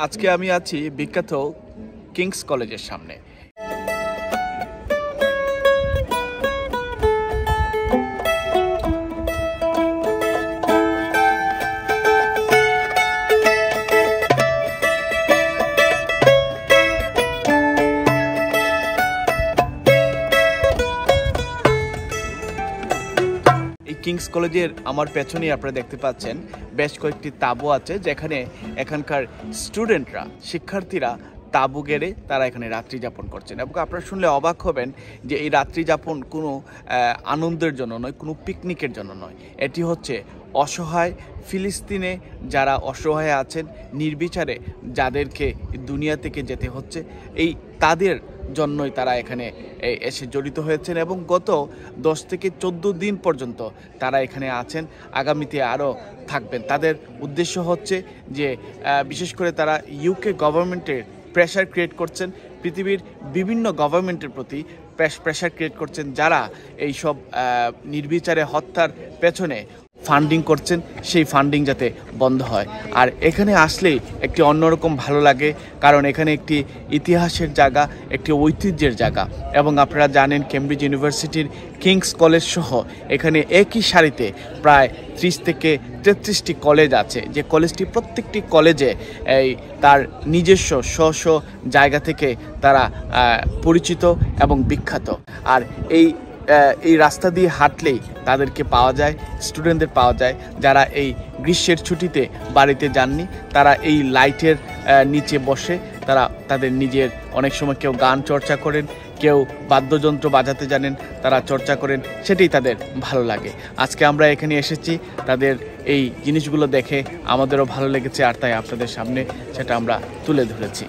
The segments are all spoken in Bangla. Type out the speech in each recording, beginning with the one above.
আজকে আমি আছি বিখ্যাত কিংস কলেজের সামনে। কিংস কলেজের আমার পেছনেই আপনারা দেখতে পাচ্ছেন বেশ কয়েকটি তাঁবু আছে, যেখানে এখানকার স্টুডেন্টরা, শিক্ষার্থীরা তাঁবু গেড়ে তারা এখানে রাত্রি যাপন করছেন। এবং আপনারা শুনলে অবাক হবেন যে এই রাত্রি যাপন কোনো আনন্দের জন্য নয়, কোনো পিকনিকের জন্য নয়। এটি হচ্ছে অসহায় ফিলিস্তিনে যারা অসহায় আছেন, নির্বিচারে যাদেরকে দুনিয়া থেকে যেতে হচ্ছে, এই তাদের জন্যই তারা এখানে এসে জড়িত হয়েছেন এবং গত 10 থেকে 14 দিন পর্যন্ত তারা এখানে আছেন, আগামীতে আরও থাকবেন। তাদের উদ্দেশ্য হচ্ছে যে বিশেষ করে তারা ইউকে গভর্নমেন্টের প্রেশার ক্রিয়েট করছেন, পৃথিবীর বিভিন্ন গভর্নমেন্টের প্রতি প্রেশার ক্রিয়েট করছেন, যারা এইসব নির্বিচারে হত্যার পেছনে ফান্ডিং করছেন, সেই ফান্ডিং যাতে বন্ধ হয়। আর এখানে আসলেই একটি অন্যরকম ভালো লাগে, কারণ এখানে একটি ইতিহাসের জায়গা, একটি ঐতিহ্যের জায়গা। এবং আপনারা জানেন কেমব্রিজ ইউনিভার্সিটির কিংস কলেজ সহ এখানে একই সারিতে প্রায় 30 থেকে 33টি কলেজ আছে, যে কলেজটি প্রত্যেকটি কলেজে তার নিজস্ব স্ব জায়গা থেকে তারা পরিচিত এবং বিখ্যাত। আর এই রাস্তা দিয়ে হাঁটলেই তাদেরকে পাওয়া যায়, স্টুডেন্টদের পাওয়া যায় যারা এই গ্রীষ্মের ছুটিতে বাড়িতে যাননি, তারা এই লাইটের নিচে বসে তারা তাদের নিজের, অনেক সময় কেউ গান চর্চা করেন, কেউ বাদ্যযন্ত্র বাজাতে জানেন, তারা চর্চা করেন, সেটাই তাদের ভালো লাগে। আজকে আমরা এখানে এসেছি, তাদের এই জিনিসগুলো দেখে আমাদেরও ভালো লেগেছে, আর তাই আপনাদের সামনে সেটা আমরা তুলে ধরেছি।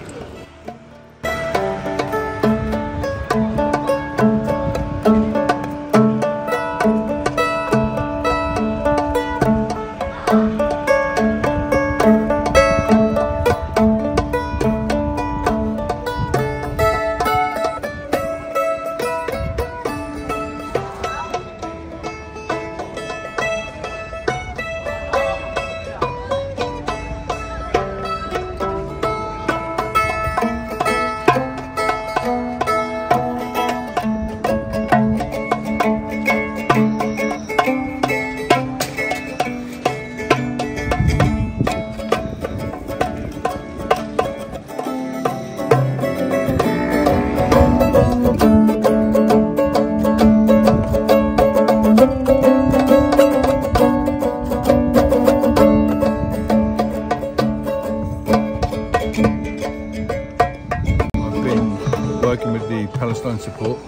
Working with the Palestine Support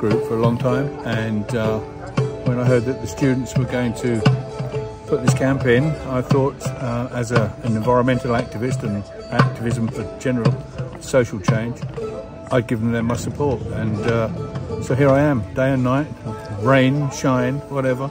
Group for a long time, and when I heard that the students were going to put this camp in, I thought as an environmental activist and activism for general social change, I'd given them my support, and so here I am, day and night, rain, shine, whatever.